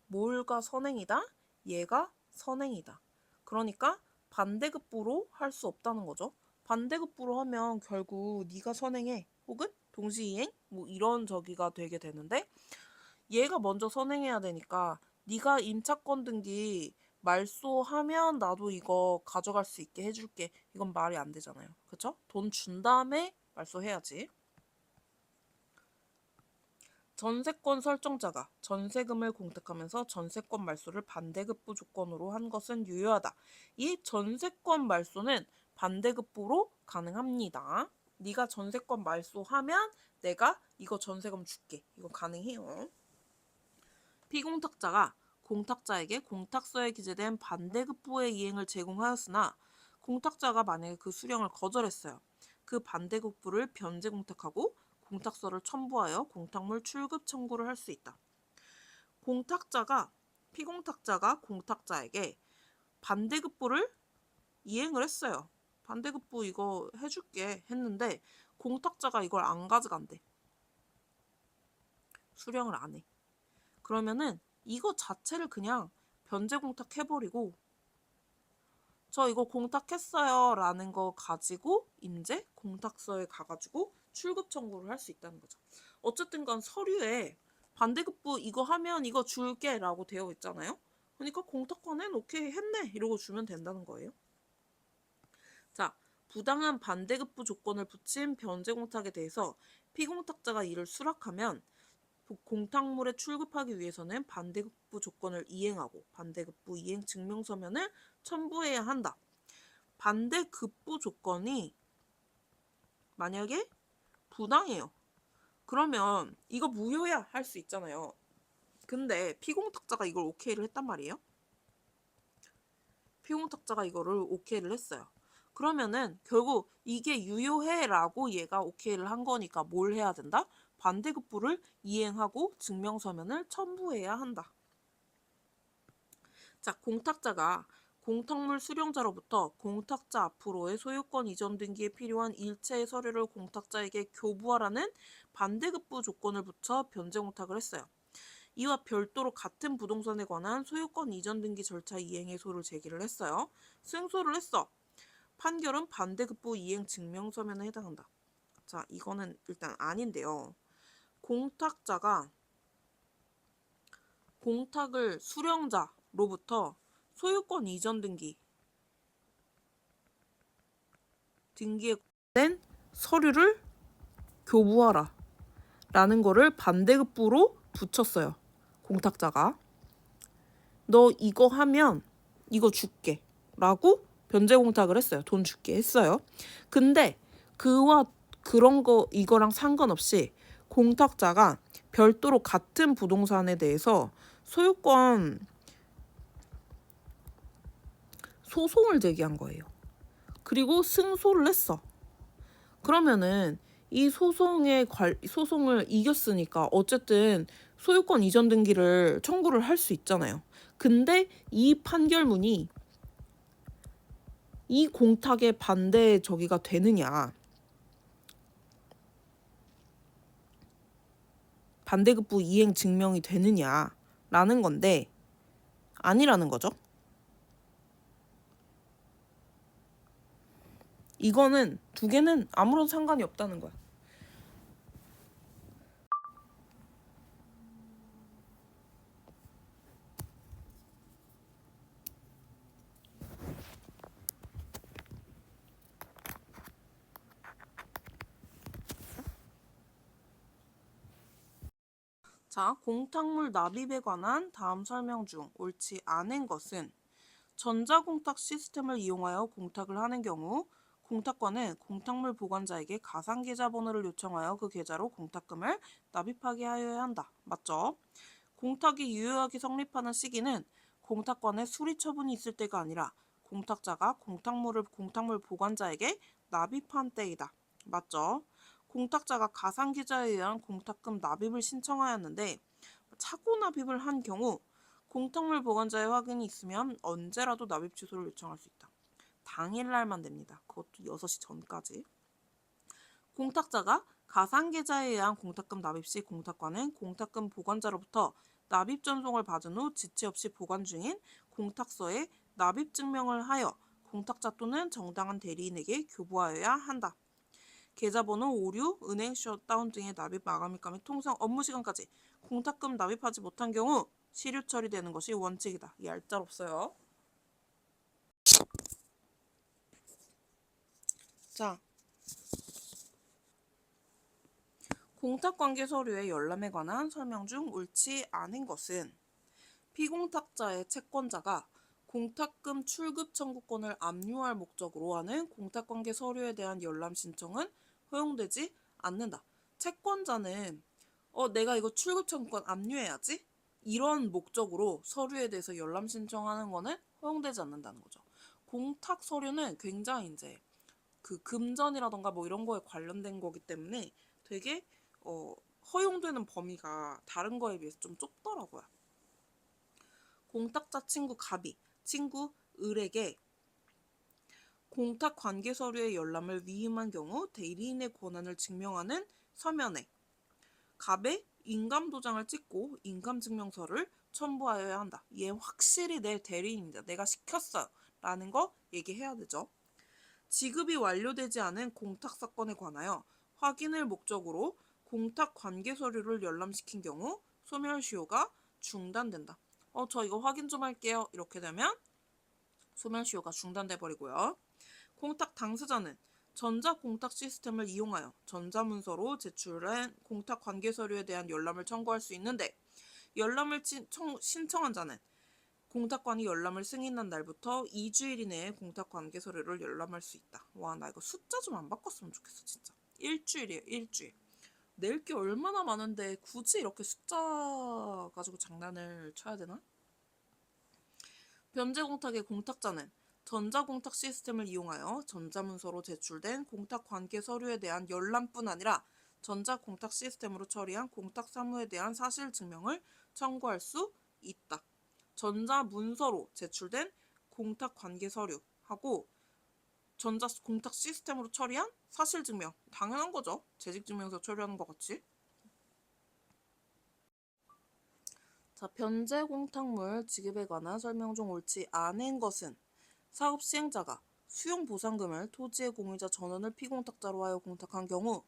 뭘가 선행이다? 얘가 선행이다. 그러니까 반대급부로 할 수 없다는 거죠. 반대급부로 하면 결국 네가 선행해 혹은 동시이행 뭐 이런 저기가 되게 되는데 얘가 먼저 선행해야 되니까 네가 임차권 등기 말소하면 나도 이거 가져갈 수 있게 해줄게. 이건 말이 안 되잖아요. 그쵸? 돈 준 다음에 말소해야지. 전세권 설정자가 전세금을 공탁하면서 전세권 말소를 반대급부 조건으로 한 것은 유효하다. 이 전세권 말소는 반대급부로 가능합니다. 네가 전세권 말소하면 내가 이거 전세금 줄게. 이거 가능해요. 피공탁자가 공탁자에게 공탁서에 기재된 반대급부의 이행을 제공하였으나 공탁자가 만약에 그 수령을 거절했어요. 그 반대급부를 변제공탁하고 공탁서를 첨부하여 공탁물 출급 청구를 할 수 있다. 피공탁자가 공탁자에게 반대급부를 이행을 했어요. 반대급부 이거 해줄게 했는데 공탁자가 이걸 안 가져간대. 수령을 안 해. 그러면은 이거 자체를 그냥 변제공탁 해버리고 저 이거 공탁했어요 라는 거 가지고 이제 공탁서에 가가지고 출급 청구를 할 수 있다는 거죠. 어쨌든 간 서류에 반대급부 이거 하면 이거 줄게 라고 되어 있잖아요. 그러니까 공탁관엔 오케이 했네 이러고 주면 된다는 거예요. 자, 부당한 반대급부 조건을 붙인 변제공탁에 대해서 피공탁자가 이를 수락하면 공탁물에 출급하기 위해서는 반대급부 조건을 이행하고 반대급부 이행 증명서면을 첨부해야 한다. 반대급부 조건이 만약에 부당해요. 그러면 이거 무효야 할 수 있잖아요. 근데 피공탁자가 이걸 오케이를 했단 말이에요. 피공탁자가 이거를 오케이를 했어요. 그러면은 결국 이게 유효해 라고 얘가 오케이를 한 거니까 뭘 해야 된다? 반대급부를 이행하고 증명서면을 첨부해야 한다. 자, 공탁자가 공탁물 수령자로부터 공탁자 앞으로의 소유권 이전 등기에 필요한 일체의 서류를 공탁자에게 교부하라는 반대급부 조건을 붙여 변제공탁을 했어요. 이와 별도로 같은 부동산에 관한 소유권 이전 등기 절차 이행의 소를 제기를 했어요. 승소를 했어. 판결은 반대급부 이행 증명서면에 해당한다. 자, 이거는 일단 아닌데요. 공탁자가 공탁을 수령자로부터 소유권 이전 등기에 된 서류를 교부하라 라는 거를 반대급부로 붙였어요. 공탁자가 너 이거 하면 이거 줄게 라고 변제공탁을 했어요. 돈 줄게 했어요. 근데 그와 그런 거 이거랑 상관없이 공탁자가 별도로 같은 부동산에 대해서 소유권 소송을 제기한 거예요. 그리고 승소를 했어. 그러면은 이 소송을 이겼으니까 어쨌든 소유권 이전 등기를 청구를 할 수 있잖아요. 근데 이 판결문이 이 공탁의 반대 저기가 되느냐, 반대급부 이행 증명이 되느냐라는 건데 아니라는 거죠. 이거는 두 개는 아무런 상관이 없다는 거야. 자, 공탁물 납입에 관한 다음 설명 중 옳지 않은 것은 전자공탁 시스템을 이용하여 공탁을 하는 경우 공탁관은 공탁물 보관자에게 가상계좌번호를 요청하여 그 계좌로 공탁금을 납입하게 하여야 한다. 맞죠? 공탁이 유효하게 성립하는 시기는 공탁관의 수리 처분이 있을 때가 아니라 공탁자가 공탁물 보관자에게 납입한 때이다. 맞죠? 공탁자가 가상계좌에 의한 공탁금 납입을 신청하였는데 차고 납입을 한 경우 공탁물 보관자의 확인이 있으면 언제라도 납입 취소를 요청할 수 있다. 당일날만 됩니다. 그것도 6시 전까지. 공탁자가 가상계좌에 의한 공탁금 납입 시 공탁관은 공탁금 보관자로부터 납입 전송을 받은 후 지체 없이 보관 중인 공탁서에 납입 증명을 하여 공탁자 또는 정당한 대리인에게 교부하여야 한다. 계좌번호 오류, 은행 셧다운 등의 납입 마감일까 및 통상 업무시간까지 공탁금 납입하지 못한 경우 시류 처리되는 것이 원칙이다. 얄짤없어요. 자, 공탁관계 서류의 열람에 관한 설명 중 옳지 않은 것은 피공탁자의 채권자가 공탁금 출급 청구권을 압류할 목적으로 하는 공탁관계 서류에 대한 열람 신청은 허용되지 않는다. 채권자는 내가 이거 출급 청구권 압류해야지? 이런 목적으로 서류에 대해서 열람 신청하는 거는 허용되지 않는다는 거죠. 공탁 서류는 굉장히 이제 그 금전이라던가 뭐 이런 거에 관련된 거기 때문에 되게 허용되는 범위가 다른 거에 비해서 좀 좁더라고요. 공탁자 친구 갑이 친구 을에게 공탁 관계 서류의 열람을 위임한 경우 대리인의 권한을 증명하는 서면에 갑의 인감 도장을 찍고 인감 증명서를 첨부하여야 한다. 얘 확실히 내 대리인이다. 내가 시켰어. 라는 거 얘기해야 되죠. 지급이 완료되지 않은 공탁 사건에 관하여 확인을 목적으로 공탁 관계 서류를 열람시킨 경우 소멸시효가 중단된다. 저 이거 확인 좀 할게요. 이렇게 되면 소멸시효가 중단돼 버리고요. 공탁 당사자는 전자공탁 시스템을 이용하여 전자문서로 제출한 공탁 관계 서류에 대한 열람을 청구할 수 있는데 열람을 신청한 자는 공탁관이 열람을 승인한 날부터 2주일 이내에 공탁 관계 서류를 열람할 수 있다. 와, 나 이거 숫자 좀 안 바꿨으면 좋겠어, 진짜. 일주일이에요, 일주일. 낼 게 얼마나 많은데 굳이 이렇게 숫자 가지고 장난을 쳐야 되나? 변제공탁의 공탁자는 전자공탁 시스템을 이용하여 전자문서로 제출된 공탁 관계 서류에 대한 열람뿐 아니라 전자공탁 시스템으로 처리한 공탁 사무에 대한 사실 증명을 청구할 수 있다. 전자문서로 제출된 공탁 관계 서류하고 전자공탁 시스템으로 처리한 사실 증명. 당연한 거죠. 재직증명서 처리하는 것 같이. 자, 변제 공탁물 지급에 관한 설명 중 옳지 않은 것은 사업 시행자가 수용 보상금을 토지의 공유자 전원을 피공탁자로 하여 공탁한 경우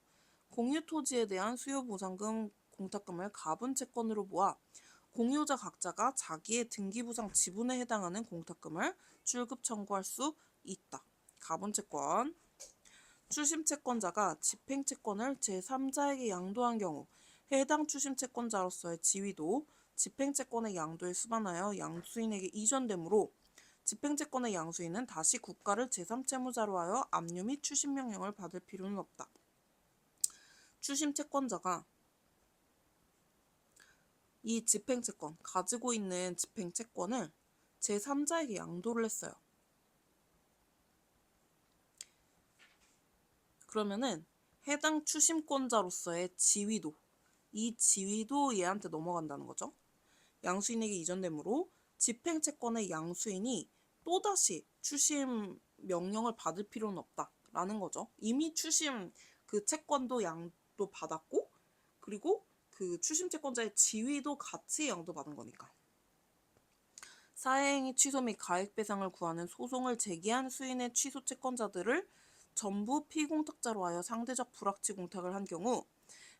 공유 토지에 대한 수요 보상금 공탁금을 가분 채권으로 모아 공유자 각자가 자기의 등기부상 지분에 해당하는 공탁금을 출급 청구할 수 있다. 가분 채권. 추심 채권자가 집행 채권을 제3자에게 양도한 경우 해당 추심 채권자로서의 지위도 집행 채권의 양도에 수반하여 양수인에게 이전되므로 집행 채권의 양수인은 다시 국가를 제3채무자로 하여 압류 및 추심 명령을 받을 필요는 없다. 추심 채권자가 이 집행채권, 가지고 있는 집행채권을 제3자에게 양도를 했어요. 그러면은 해당 추심권자로서의 지위도, 이 지위도 얘한테 넘어간다는 거죠. 양수인에게 이전되므로 집행채권의 양수인이 또다시 추심 명령을 받을 필요는 없다라는 거죠. 이미 추심 그 채권도 양도 받았고, 그리고 그 추심채권자의 지위도 같이 양도받은 거니까. 사회행위 취소 및 가액배상을 구하는 소송을 제기한 수인의 취소 채권자들을 전부 피공탁자로 하여 상대적 불확치 공탁을 한 경우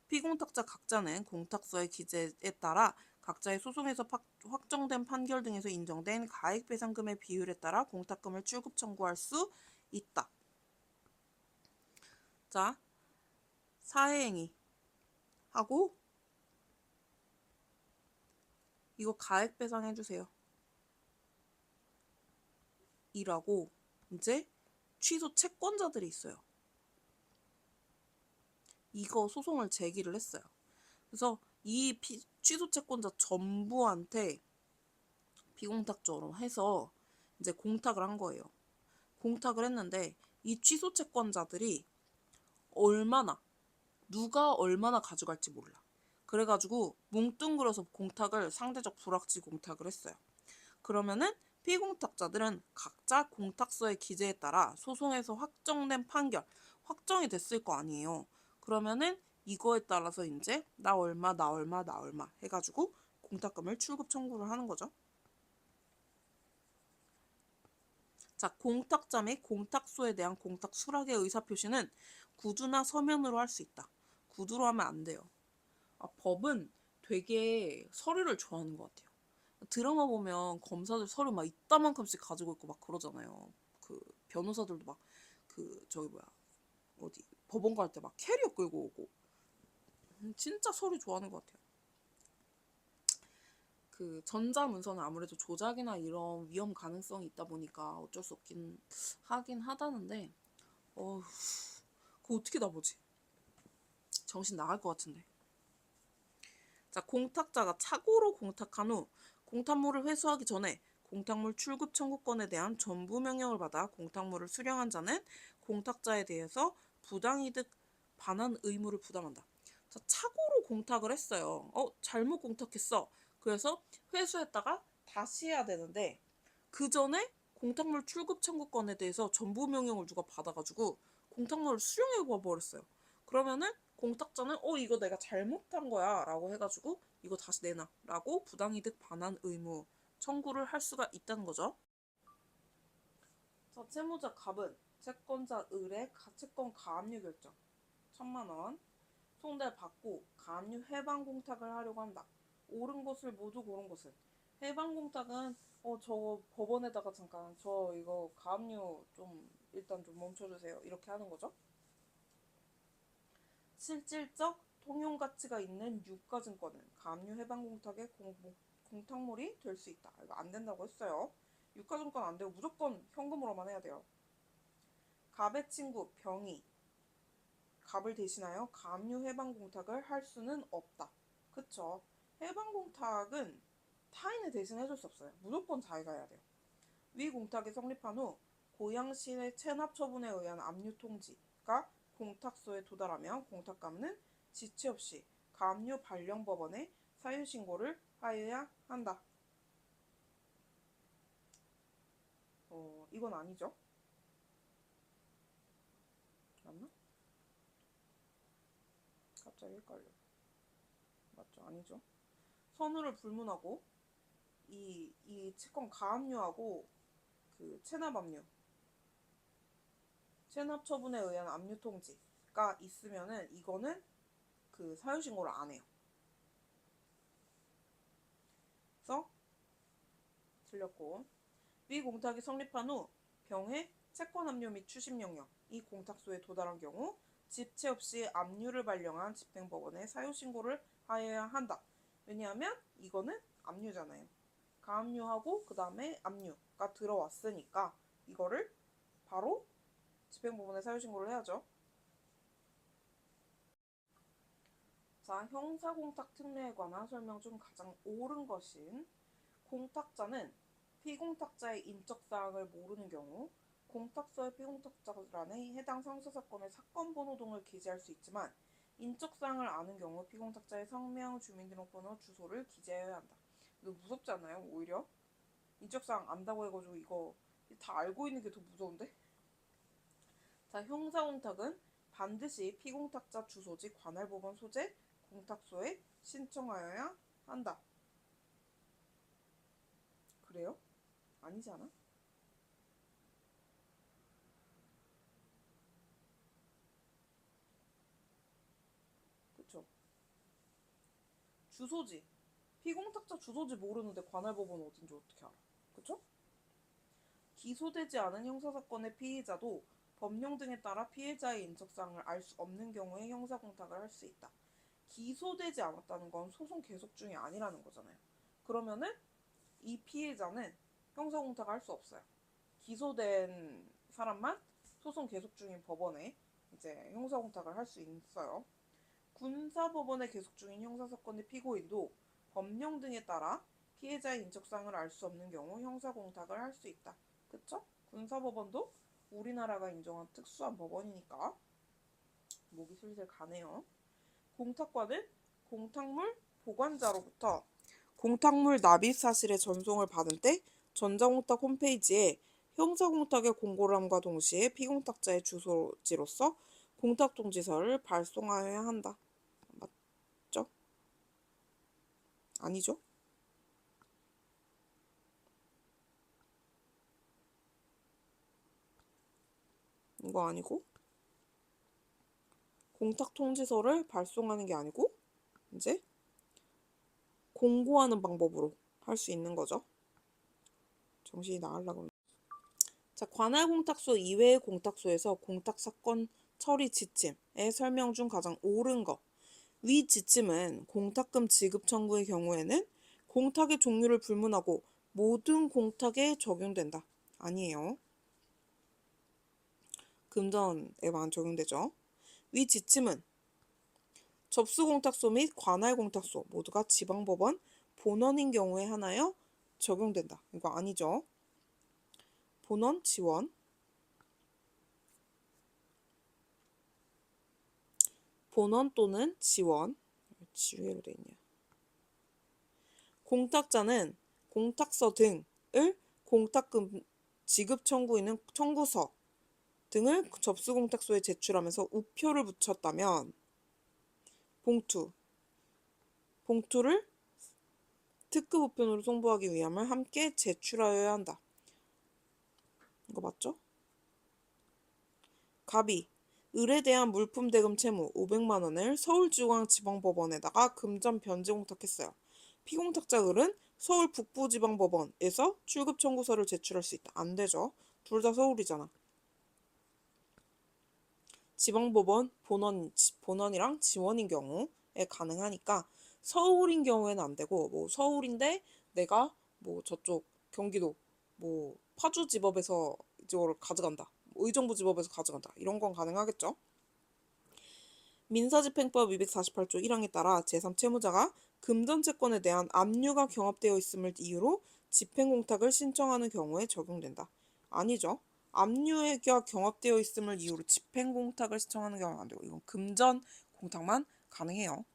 피공탁자 각자는 공탁서의 기재에 따라 각자의 소송에서 확정된 판결 등에서 인정된 가액배상금의 비율에 따라 공탁금을 출급 청구할 수 있다. 자, 사회행위 하고 이거 가액배상 해주세요. 이라고 이제 취소 채권자들이 있어요. 이거 소송을 제기를 했어요. 그래서 이 취소 채권자 전부한테 비공탁조로 해서 이제 공탁을 한 거예요. 공탁을 했는데 이 취소 채권자들이 누가 얼마나 가져갈지 몰라. 그래가지고 뭉뚱그려서 공탁을 상대적 불확치 공탁을 했어요. 그러면은 피공탁자들은 각자 공탁서의 기재에 따라 소송에서 확정된 판결, 확정이 됐을 거 아니에요. 그러면은 이거에 따라서 이제 나 얼마 해가지고 공탁금을 출급 청구를 하는 거죠. 자, 공탁자 및 공탁소에 대한 공탁 수락의 의사표시는 구두나 서면으로 할 수 있다. 구두로 하면 안 돼요. 법은 되게 서류를 좋아하는 것 같아요. 드라마 보면 검사들 서류 막 이따만큼씩 가지고 있고 막 그러잖아요. 그 변호사들도 막 어디 법원 갈 때 막 캐리어 끌고 오고 진짜 서류 좋아하는 것 같아요. 그 전자문서는 아무래도 조작이나 이런 위험 가능성이 있다 보니까 어쩔 수 없긴 하긴 하다는데 그거 어떻게 다 보지? 정신 나갈 것 같은데. 자, 공탁자가 착오로 공탁한 후 공탁물을 회수하기 전에 공탁물 출급 청구권에 대한 전부 명령을 받아 공탁물을 수령한 자는 공탁자에 대해서 부당이득 반환 의무를 부담한다. 자, 착오로 공탁을 했어요. 잘못 공탁했어. 그래서 회수했다가 다시 해야 되는데 그 전에 공탁물 출급 청구권에 대해서 전부 명령을 누가 받아가지고 공탁물을 수령해 버렸어요. 그러면은 공탁자는 이거 내가 잘못한 거야 라고 해가지고 이거 다시 내놔 라고 부당이득 반환 의무 청구를 할 수가 있다는 거죠. 자, 채무자 갑은 채권자 을의 채권 가압류 결정 1,000만원 송달 받고 가압류 해방 공탁을 하려고 한다. 옳은 것을 모두 고른 것은 해방 공탁은 저 법원에다가 잠깐 저 이거 가압류 좀 일단 좀 멈춰주세요 이렇게 하는 거죠. 실질적 통용 가치가 있는 유가증권은 가압류 해방 공탁의 공탁물이 될 수 있다. 이거 안 된다고 했어요. 유가증권 안 되고 무조건 현금으로만 해야 돼요. 갑의 친구 병이 갑을 대신하여 가압류 해방 공탁을 할 수는 없다. 그쵸? 해방 공탁은 타인을 대신해줄 수 없어요. 무조건 자기가 해야 돼요. 위 공탁이 성립한 후 고양시의 체납 처분에 의한 압류 통지가 공탁소에 도달하면 공탁가는 지체 없이 가압류 발령법원에 사유신고를 하여야 한다. 이건 아니죠? 맞나? 갑자기 헷갈려. 맞죠? 아니죠? 선우를 불문하고 이 채권 가압류하고 그 체납 처분에 의한 압류 통지가 있으면은 이거는 그 사유 신고를 안 해요. 그래서 틀렸고, 위 공탁이 성립한 후 병해 채권 압류 및 추심 명령 이 공탁소에 도달한 경우 집체 없이 압류를 발령한 집행법원에 사유 신고를 하여야 한다. 왜냐하면 이거는 압류잖아요. 가압류하고 그 다음에 압류가 들어왔으니까 이거를 바로 집행법원에 사유 신고를 해야죠. 자, 형사공탁 특례에 관한 설명 중 가장 옳은 것인 공탁자는 피공탁자의 인적사항을 모르는 경우 공탁서의 피공탁자란에 해당 상수사건의 사건 번호 등을 기재할 수 있지만 인적사항을 아는 경우 피공탁자의 성명, 주민등록번호, 주소를 기재해야 한다. 이거 무섭지 않아요? 오히려 인적사항 안다고 해가지고 이거 다 알고 있는 게 더 무서운데? 자, 형사공탁은 반드시 피공탁자 주소지 관할법원 소재 공탁소에 신청하여야 한다. 그래요? 아니지 않아? 그쵸? 주소지. 피공탁자 주소지 모르는데 관할법원 어딘지 어떻게 알아? 그쵸? 기소되지 않은 형사사건의 피의자도 법령 등에 따라 피해자의 인적사항을 알 수 없는 경우에 형사공탁을 할 수 있다. 기소되지 않았다는 건 소송 계속 중이 아니라는 거잖아요. 그러면은 이 피해자는 형사공탁을 할 수 없어요. 기소된 사람만 소송 계속 중인 법원에 이제 형사공탁을 할 수 있어요. 군사법원에 계속 중인 형사사건의 피고인도 법령 등에 따라 피해자의 인적사항을 알 수 없는 경우 형사공탁을 할 수 있다. 그쵸? 군사법원도 우리나라가 인정한 특수한 법원이니까 목이 슬슬 가네요. 공탁과는 공탁물 보관자로부터 공탁물 납입 사실의 전송을 받은 때 전자공탁 홈페이지에 형사공탁의 공고를 함과 동시에 피공탁자의 주소지로서 공탁통지서를 발송하여야 한다. 맞죠? 아니죠? 이거 아니고 공탁통지서를 발송하는 게 아니고 이제 공고하는 방법으로 할 수 있는 거죠. 정신이 나가려고. 자, 관할공탁소 이외의 공탁소에서 공탁사건 처리 지침의 설명 중 가장 옳은 것. 위 지침은 공탁금 지급 청구의 경우에는 공탁의 종류를 불문하고 모든 공탁에 적용된다. 아니에요. 금전에만 적용되죠. 위 지침은 접수공탁소 및 관할공탁소 모두가 지방법원 본원인 경우에 하나여 적용된다. 이거 아니죠. 본원, 지원. 본원 또는 지원. 지휘로 돼 있네요. 공탁자는 공탁서 등을 공탁금 지급 청구인은 청구서 등을 접수공탁소에 제출하면서 우표를 붙였다면 봉투를 특급 우편으로 송부하기 위함을 함께 제출하여야 한다. 이거 맞죠? 갑이 을에 대한 물품 대금 채무 500만 원을 서울중앙지방법원에다가 금전 변제 공탁했어요. 피공탁자 을은 서울 북부지방법원에서 출급 청구서를 제출할 수 있다. 안 되죠. 둘 다 서울이잖아. 지방법원 본원이랑 지원인 경우에 가능하니까 서울인 경우에는 안 되고 뭐 서울인데 내가 뭐 저쪽 경기도 뭐 파주지법에서 이걸 가져간다. 의정부지법에서 가져간다. 이런 건 가능하겠죠. 민사집행법 248조 1항에 따라 제3채무자가 금전채권에 대한 압류가 경합되어 있음을 이유로 집행공탁을 신청하는 경우에 적용된다. 아니죠. 압류가 경합되어 있음을 이유로 집행공탁을 신청하는 경우는 안 되고 이건 금전공탁만 가능해요.